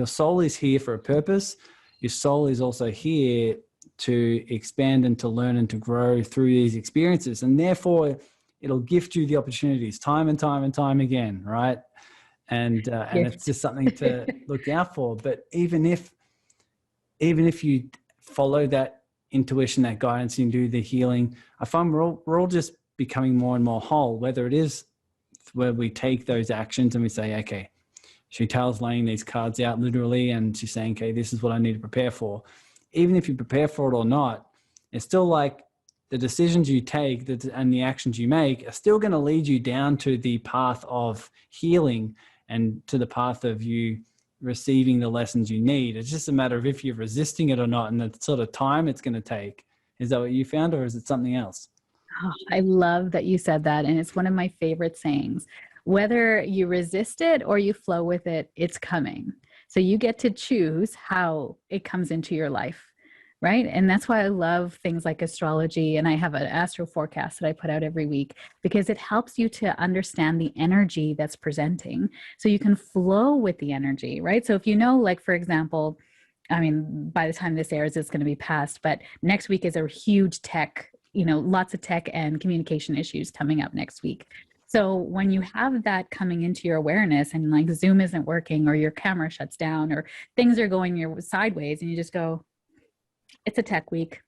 soul is here for a purpose, your soul is also here to expand and to learn and to grow through these experiences. And therefore it'll gift you the opportunities time and time and time again, right? and it's just something to look out for. But even if you follow that intuition, that guidance, and do the healing, I find we're all just becoming more and more whole, whether it is where we take those actions and we say, okay, Sheetal's laying these cards out literally, and she's saying, okay, this is what I need to prepare for. Even if you prepare for it or not, it's still like the decisions you take and the actions you make are still going to lead you down to the path of healing and to the path of you receiving the lessons you need. It's just a matter of if you're resisting it or not, and the sort of time it's going to take. Is that what you found, or is it something else?
Oh, I love that you said that. And it's one of my favorite sayings. Whether you resist it or you flow with it, it's coming. So you get to choose how it comes into your life, right? And that's why I love things like astrology. And I have an astro forecast that I put out every week, because it helps you to understand the energy that's presenting so you can flow with the energy, right? So if you know, like, for example, I mean, by the time this airs, it's going to be past, but next week is a huge tech, lots of tech and communication issues coming up next week. So when you have that coming into your awareness and like Zoom isn't working or your camera shuts down or things are going your sideways, and you just go, it's a tech week,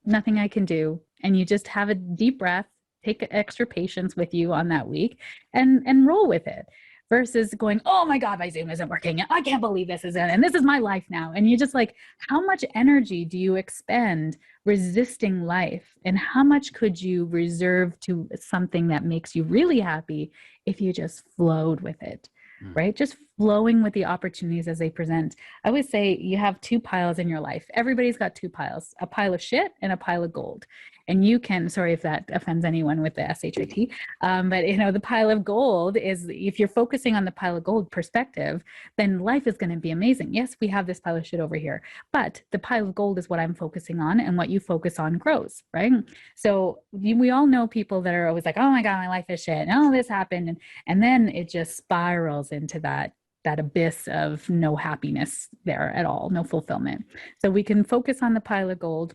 nothing I can do. And you just have a deep breath, take extra patience with you on that week and roll with it. Versus going, oh my God, my Zoom isn't working. I can't believe this isn't, and this is my life now. And you just like, how much energy do you expend resisting life? And how much could you reserve to something that makes you really happy if you just flowed with it, right? Just flowing with the opportunities as they present. I always say you have two piles in your life. Everybody's got two piles, a pile of shit and a pile of gold. And you can, sorry if that offends anyone with the SHIT, but the pile of gold is, if you're focusing on the pile of gold perspective, then life is going to be amazing. Yes, we have this pile of shit over here, but the pile of gold is what I'm focusing on, and what you focus on grows, right? So we all know people that are always like, oh my God, my life is shit, and oh, this happened. And then it just spirals into that abyss of no happiness there at all, no fulfillment. So we can focus on the pile of gold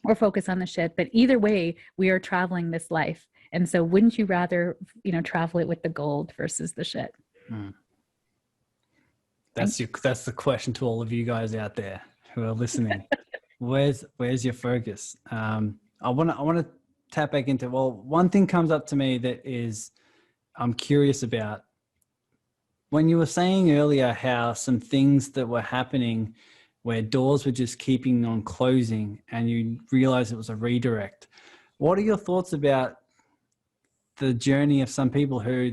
or focus on the shit, but either way, we are traveling this life. And so wouldn't you rather, travel it with the gold versus the shit?
That's the question to all of you guys out there who are listening. Where's your focus? I want to tap back into, well, one thing comes up to me that is, I'm curious about. When you were saying earlier how some things that were happening where doors were just keeping on closing and you realized it was a redirect, what are your thoughts about the journey of some people who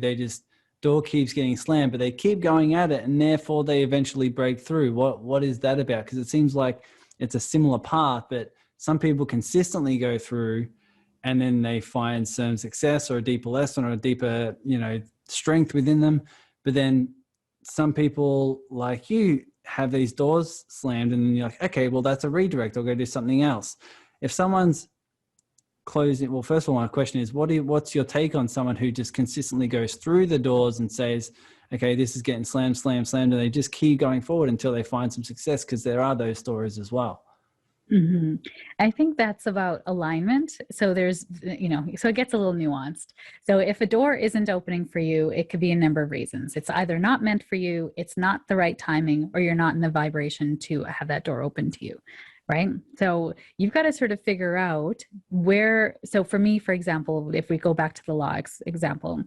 door keeps getting slammed, but they keep going at it and therefore they eventually break through? What is that about? Because it seems like it's a similar path, but some people consistently go through and then they find some success or a deeper lesson or a deeper, strength within them. But then some people like you have these doors slammed and then you're like, okay, well, that's a redirect. I'll go do something else. If someone's closing, well, first of all, my question is, what's your take on someone who just consistently goes through the doors and says, okay, this is getting slammed, and they just keep going forward until they find some success? Because there are those stories as well.
Mm-hmm. I think that's about alignment. So there's, so it gets a little nuanced. So if a door isn't opening for you, it could be a number of reasons. It's either not meant for you, it's not the right timing, or you're not in the vibration to have that door open to you, right? So you've got to sort of figure out where. So for me, for example, if we go back to the law example,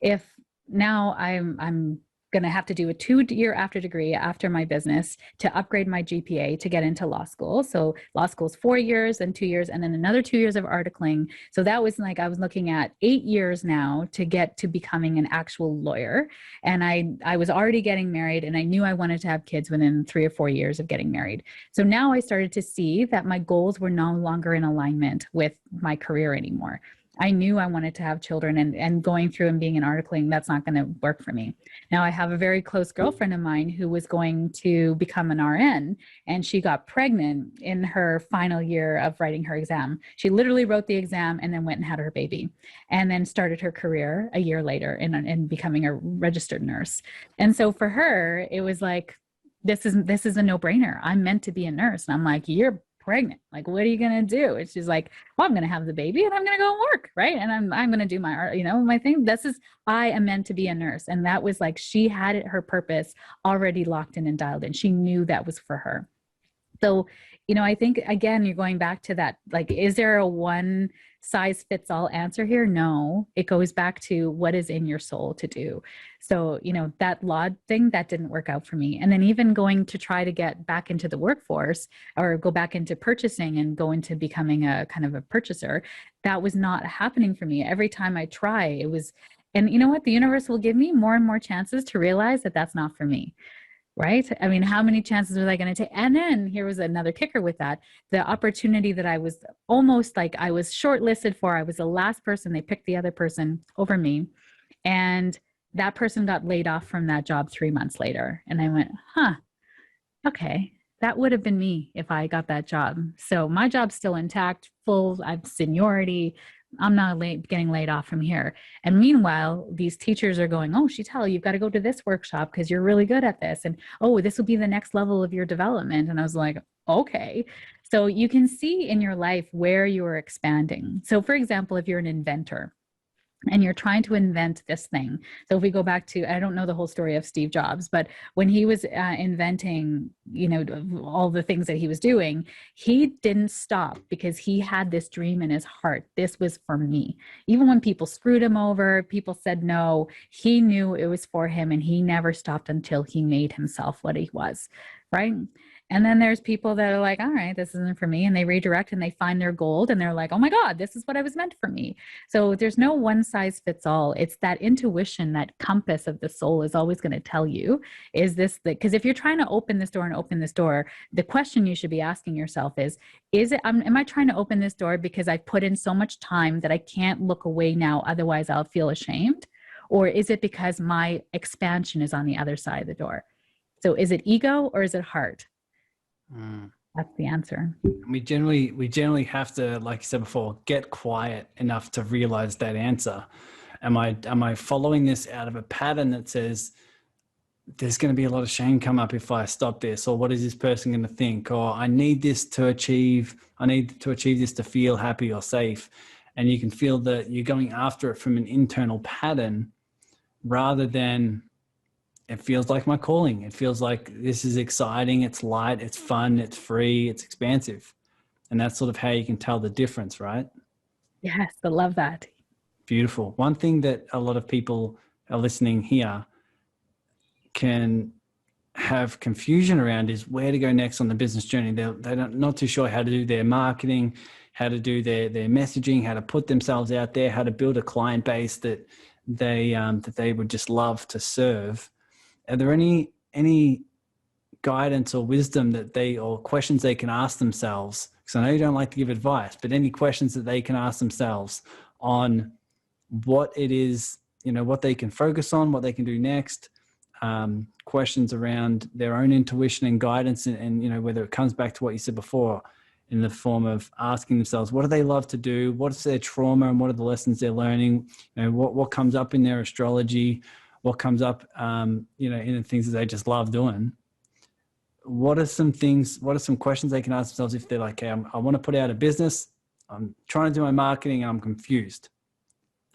if now I'm going to have to do a 2-year after degree after my business to upgrade my GPA to get into law school. So law school is 4 years and 2 years, and then another 2 years of articling. So that was like, I was looking at 8 years now to get to becoming an actual lawyer. And I was already getting married, and I knew I wanted to have kids within 3 or 4 years of getting married. So now I started to see that my goals were no longer in alignment with my career anymore. I knew I wanted to have children, and going through and being an articling, that's not going to work for me. Now I have a very close girlfriend of mine who was going to become an RN, and she got pregnant in her final year of writing her exam. She literally wrote the exam and then went and had her baby, and then started her career a year later in becoming a registered nurse. And so for her, it was like, this is a no-brainer. I'm meant to be a nurse. And I'm like, you're pregnant. Like, what are you going to do? And she's like, well, I'm going to have the baby and I'm going to go work. Right. And I'm going to do my art, my thing. I am meant to be a nurse. And that was like, she had her purpose already locked in and dialed in. She knew that was for her. So, I think, again, you're going back to that, like, is there a one size fits all answer here? No, it goes back to what is in your soul to do. So, that law thing, that didn't work out for me. And then even going to try to get back into the workforce or go back into purchasing and go into becoming a kind of a purchaser, that was not happening for me. Every time I try, it was, and you know what? The universe will give me more and more chances to realize that that's not for me. Right? I mean, how many chances was I going to take? And then here was another kicker with that. The opportunity that I was almost like I was shortlisted for, I was the last person. They picked the other person over me. And that person got laid off from that job 3 months later. And I went, okay, that would have been me if I got that job. So my job's still intact, full, I have seniority. I'm not getting laid off from here. And meanwhile, these teachers are going, oh, Sheetal, you've got to go to this workshop because you're really good at this. And, oh, this will be the next level of your development. And I was like, okay. So you can see in your life where you are expanding. So for example, if you're an inventor, and you're trying to invent this thing. So if we go back to, I don't know the whole story of Steve Jobs, but when he was inventing, all the things that he was doing, he didn't stop because he had this dream in his heart. This was for me. Even when people screwed him over, people said no, he knew it was for him and he never stopped until he made himself what he was, right? And then there's people that are like, all right, this isn't for me. And they redirect and they find their gold and they're like, oh my God, this is what I was meant for me. So there's no one size fits all. It's that intuition, that compass of the soul is always going to tell you, is this because if you're trying to open this door and open this door, the question you should be asking yourself is it, am I trying to open this door because I've put in so much time that I can't look away now, otherwise I'll feel ashamed? Or is it because my expansion is on the other side of the door? So is it ego or is it heart? That's the answer.
We generally have to, like you said before, get quiet enough to realize that answer. Am I following this out of a pattern that says there's going to be a lot of shame come up if I stop this, or what is this person going to think, or I need this to achieve this to feel happy or safe, and you can feel that you're going after it from an internal pattern rather than it feels like my calling. It feels like this is exciting. It's light, it's fun, it's free, it's expansive. And that's sort of how you can tell the difference, right?
Yes, I love that.
Beautiful. One thing that a lot of people are listening here can have confusion around is where to go next on the business journey. They're not too sure how to do their marketing, how to do their messaging, how to put themselves out there, how to build a client base that they would just love to serve. Are there any guidance or wisdom or questions they can ask themselves? Because I know you don't like to give advice, but any questions that they can ask themselves on what it is, what they can focus on, what they can do next, questions around their own intuition and guidance, and whether it comes back to what you said before in the form of asking themselves, what do they love to do? What's their trauma and what are the lessons they're learning? What comes up in their astrology? What comes up, in the things that they just love doing? What are some questions they can ask themselves if they're like, okay, I want to put out a business. I'm trying to do my marketing and I'm confused.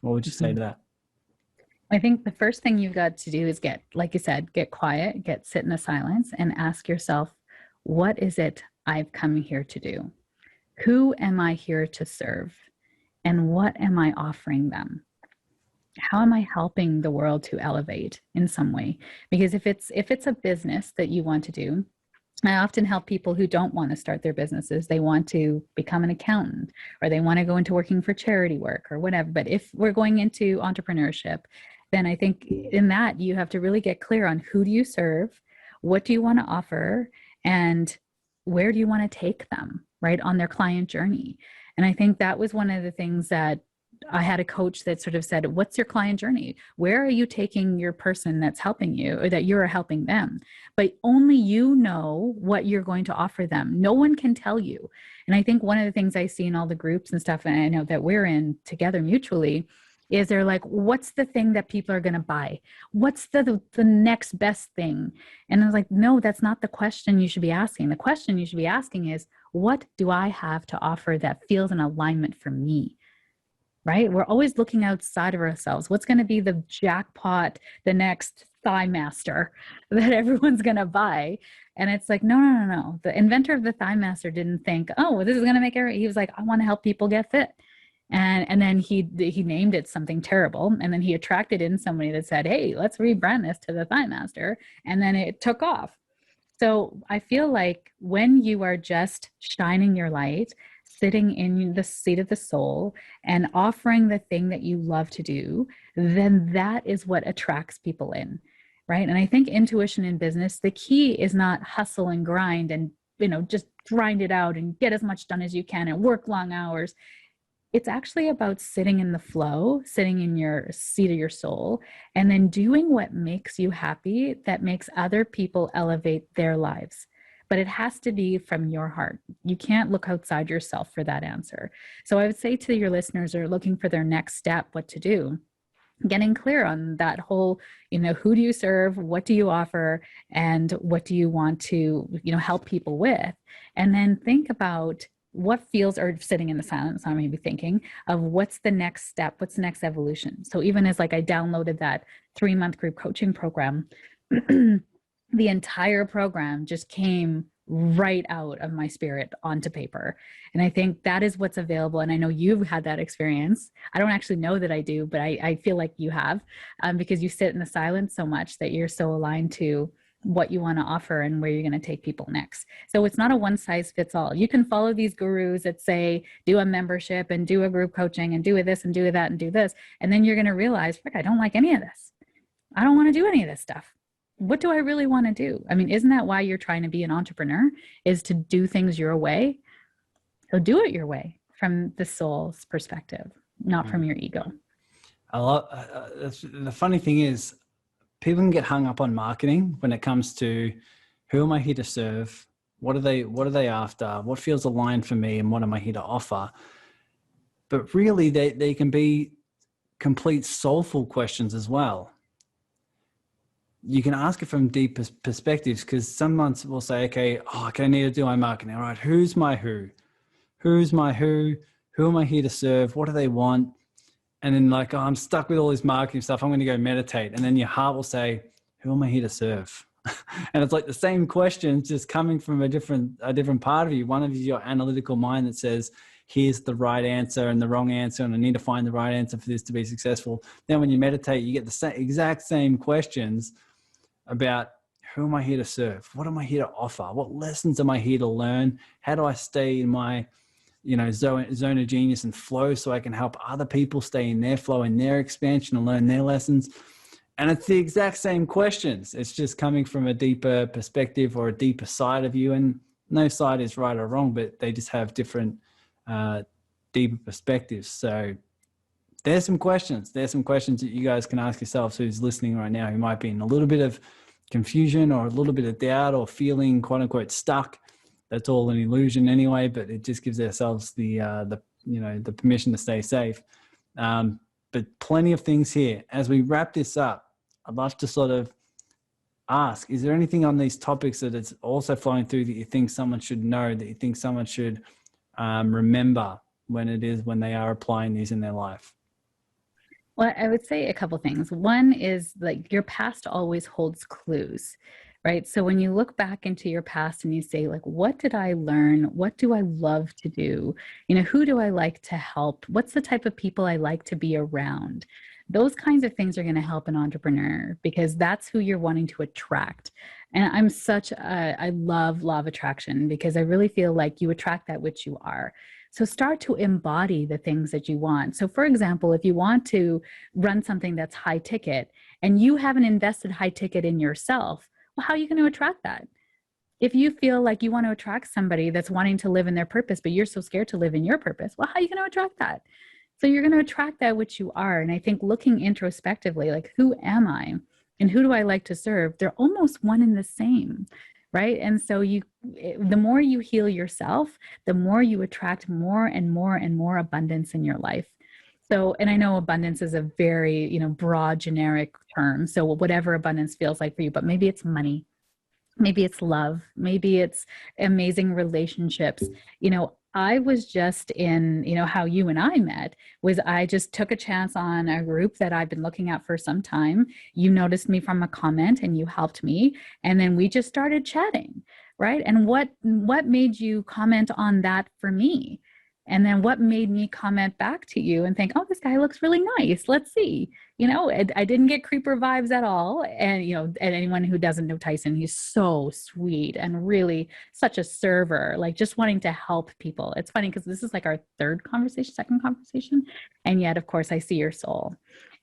What would you say to that?
I think the first thing you've got to do is like you said, get quiet, sit in the silence and ask yourself, what is it I've come here to do? Who am I here to serve? And what am I offering them? How am I helping the world to elevate in some way? Because if it's a business that you want to do, I often help people who don't want to start their businesses. They want to become an accountant or they want to go into working for charity work or whatever. But if we're going into entrepreneurship, then I think in that you have to really get clear on who do you serve, what do you want to offer, and where do you want to take them, right, on their client journey. And I think that was one of the things that I had a coach that sort of said, what's your client journey? Where are you taking your person that's helping you or that you're helping them? But only you know what you're going to offer them. No one can tell you. And I think one of the things I see in all the groups and stuff, and I know that we're in together mutually, Is there like, what's the thing that people are going to buy? What's the next best thing? And I was like, no, that's not the question you should be asking. The question you should be asking is, what do I have to offer that feels in alignment for me? Right? We're always looking outside of ourselves. What's going to be the jackpot, the next thigh master that everyone's going to buy? And it's like, no. The inventor of the thigh master didn't think, oh, well, this is going to make everything. He was like, I want to help people get fit. And then he named it something terrible. And then he attracted in somebody that said, hey, let's rebrand this to the Thigh Master. And then it took off. So I feel like when you are just shining your light, sitting in the seat of the soul and offering the thing that you love to do, then that is what attracts people in, right? And I think intuition in business, the key is not hustle and grind and, just grind it out and get as much done as you can and work long hours. It's actually about sitting in the flow, sitting in your seat of your soul, and then doing what makes you happy, that makes other people elevate their lives. But it has to be from your heart. You can't look outside yourself for that answer. So I would say to your listeners who are looking for their next step, what to do, getting clear on that whole, who do you serve? What do you offer? And what do you want to, help people with? And then think about what feels, or sitting in the silence, I may be thinking of what's the next step, what's the next evolution. So even as like I downloaded that 3-month group coaching program, the entire program just came right out of my spirit onto paper. And I think that is what's available. And I know you've had that experience. I don't actually know that I do, but I feel like you have, because you sit in the silence so much that you're so aligned to what you want to offer and where you're going to take people next. So it's not a one size fits all. You can follow these gurus that say, do a membership and do a group coaching and do this and do that and do this. And then you're going to realize, frick, I don't like any of this. I don't want to do any of this stuff. What do I really want to do? I mean, isn't that why you're trying to be an entrepreneur, is to do things your way? So do it your way from the soul's perspective, not from your ego.
The funny thing is, people can get hung up on marketing when it comes to who am I here to serve? What are they after? What feels aligned for me? And what am I here to offer? But really they can be complete soulful questions as well. You can ask it from deep perspectives, because some months will say, okay, I need to do my marketing. All right, who's my who? Who's my who? Who am I here to serve? What do they want? And then like, I'm stuck with all this marketing stuff. I'm going to go meditate. And then your heart will say, who am I here to serve? And it's like the same questions just coming from a different part of you. One of you is your analytical mind that says, here's the right answer and the wrong answer, and I need to find the right answer for this to be successful. Then when you meditate, you get the exact same questions about who am I here to serve? What am I here to offer? What lessons am I here to learn? How do I stay in my zone of genius and flow so I can help other people stay in their flow and their expansion and learn their lessons? And it's the exact same questions. It's just coming from a deeper perspective or a deeper side of you. And no side is right or wrong, but they just have different, deeper perspectives. So there's some questions. There's some questions that you guys can ask yourselves, who's listening right now, who might be in a little bit of confusion or a little bit of doubt or feeling quote unquote stuck. That's all an illusion anyway, but it just gives ourselves the permission to stay safe. But plenty of things here. As we wrap this up, I'd love to sort of ask, is there anything on these topics that is also flowing through that you think someone should know, that you think someone should remember when they are applying these in their life?
Well, I would say a couple things. One is like your past always holds clues, right? So when you look back into your past and you say like, what did I learn? What do I love to do? Who do I like to help? What's the type of people I like to be around? Those kinds of things are going to help an entrepreneur, because that's who you're wanting to attract. And I love law of attraction, because I really feel like you attract that which you are. So start to embody the things that you want. So for example, if you want to run something that's high ticket and you haven't invested high ticket in yourself, well, how are you going to attract that? If you feel like you want to attract somebody that's wanting to live in their purpose, but you're so scared to live in your purpose, well, how are you going to attract that? So you're going to attract that which you are. And I think looking introspectively, like, who am I and who do I like to serve? They're almost one and the same, right? And so the more you heal yourself, the more you attract more and more and more abundance in your life. So, and I know abundance is a very, broad, generic term. So whatever abundance feels like for you, but maybe it's money, maybe it's love, maybe it's amazing relationships. I was just in, how you and I met was I just took a chance on a group that I've been looking at for some time. You noticed me from a comment and you helped me. And then we just started chatting, right? And what made you comment on that for me? And then what made me comment back to you and think, oh, this guy looks really nice. Let's see. I didn't get creeper vibes at all. And, and anyone who doesn't know Tyson, he's so sweet and really such a server, like just wanting to help people. It's funny because this is like our second conversation. And yet, of course, I see your soul.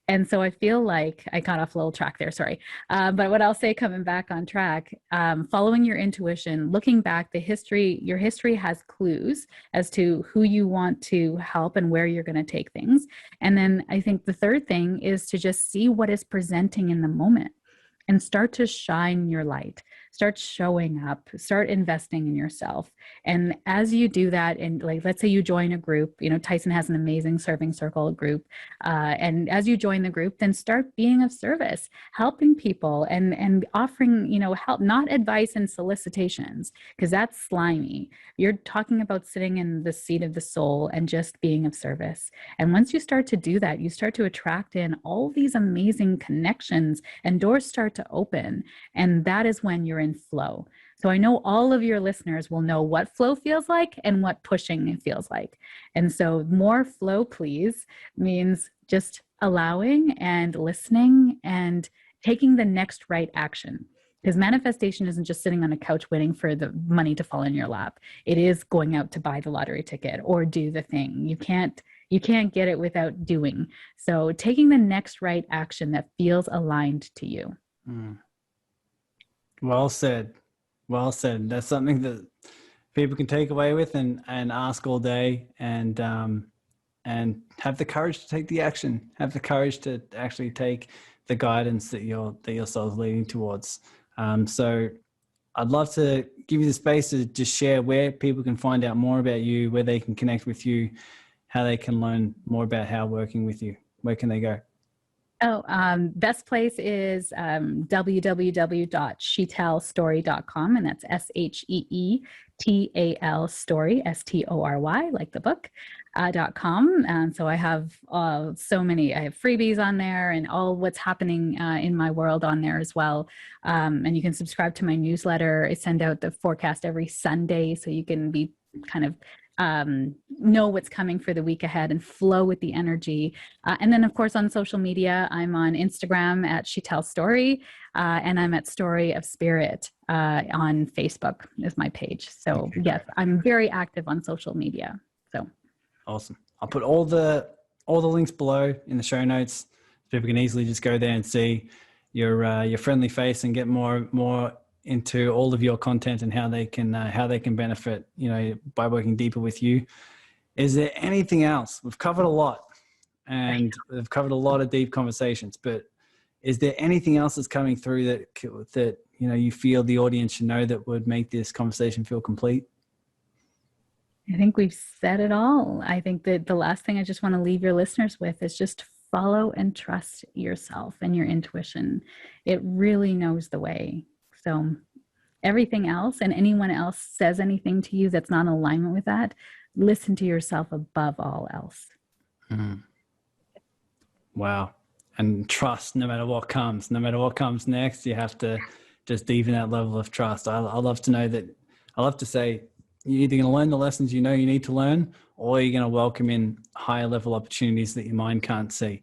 And so I feel like I got off a little track there, sorry. But what I'll say coming back on track, following your intuition, looking back, your history has clues as to who you want to help and where you're going to take things. And then I think the third thing is to just see what is presenting in the moment and start to shine your light, start showing up, start investing in yourself. And as you do that, and like, let's say you join a group, Tyson has an amazing serving circle group. And as you join the group, then start being of service, helping people and offering, help, not advice and solicitations, because that's slimy. You're talking about sitting in the seat of the soul and just being of service. And once you start to do that, you start to attract in all these amazing connections and doors start to open. And that is when you're in flow. So I know all of your listeners will know what flow feels like and what pushing feels like. And so more flow, please, means just allowing and listening and taking the next right action. Because manifestation isn't just sitting on a couch waiting for the money to fall in your lap. It is going out to buy the lottery ticket or do the thing. You can't get it without doing. So taking the next right action that feels aligned to you.
Well said. Well said. That's something that people can take away with and ask all day and have the courage to take the action, have the courage to actually take the guidance that your soul's leading towards. So I'd love to give you the space to just share where people can find out more about you, where they can connect with you, how they can learn more about how working with you. Where can they go?
Best place is www.sheetalstory.com, and that's SHEETAL story, STORY, like the book, .com. And so I have I have freebies on there and all what's happening in my world on there as well. And you can subscribe to my newsletter. I send out the forecast every Sunday so you can be kind of know what's coming for the week ahead and flow with the energy. And then of course on social media, I'm on Instagram at Sheetal Story, and I'm at Story of Spirit on Facebook is my page. So okay, yes, I'm very active on social media. So
awesome. I'll put all the links below in the show notes. People can easily just go there and see your friendly face and get more into all of your content and how they can benefit, by working deeper with you. Is there anything else? We've covered a lot and we've covered a lot of deep conversations, but is there anything else that's coming through that you feel the audience should know that would make this conversation feel complete?
I think we've said it all. I think that the last thing I just want to leave your listeners with is just follow and trust yourself and your intuition. It really knows the way. So everything else and anyone else says anything to you that's not in alignment with that, listen to yourself above all else.
Wow. And trust no matter what comes next, you have to just deepen that level of trust. I love to know that, I love to say, you're either going to learn the lessons you need to learn, or you're going to welcome in higher level opportunities that your mind can't see.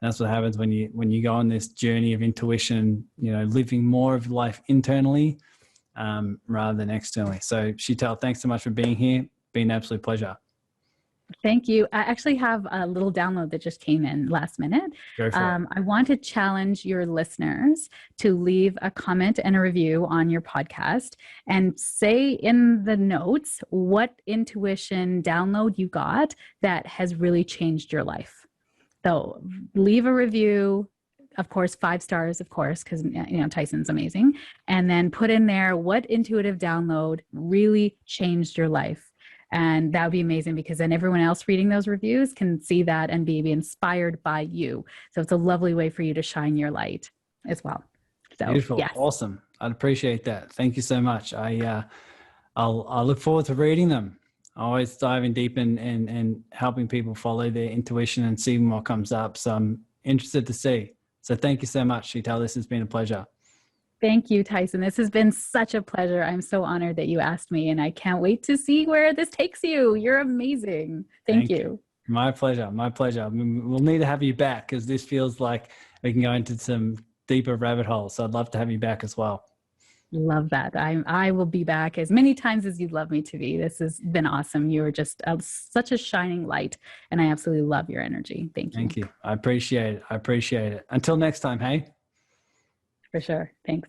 And that's what happens when you go on this journey of intuition, living more of life internally rather than externally. So Sheetal, thanks so much for being here. Been an absolute pleasure.
Thank you. I actually have a little download that just came in last minute.
Go for it.
I want to challenge your listeners to leave a comment and a review on your podcast and say in the notes what intuition download you got that has really changed your life. So leave a review, of course, 5 stars, of course, because Tyson's amazing. And then put in there what intuitive download really changed your life. And that would be amazing, because then everyone else reading those reviews can see that and be inspired by you. So it's a lovely way for you to shine your light as well. So,
Beautiful.
yes.
Awesome. I'd appreciate that. Thank you so much. I'll look forward to reading them. Always diving deep and helping people follow their intuition and seeing what comes up. So I'm interested to see. So thank you so much, Sheetal. This has been a pleasure.
Thank you, Tyson. This has been such a pleasure. I'm so honored that you asked me, and I can't wait to see where this takes you. You're amazing. Thank you.
My pleasure. My pleasure. I mean, we'll need to have you back, because this feels like we can go into some deeper rabbit holes. So I'd love to have you back as well.
Love that. I will be back as many times as you'd love me to be. This has been awesome. You are just such a shining light, and I absolutely love your energy. Thank you.
Thank you. I appreciate it. I appreciate it. Until next time, hey?
For sure. Thanks.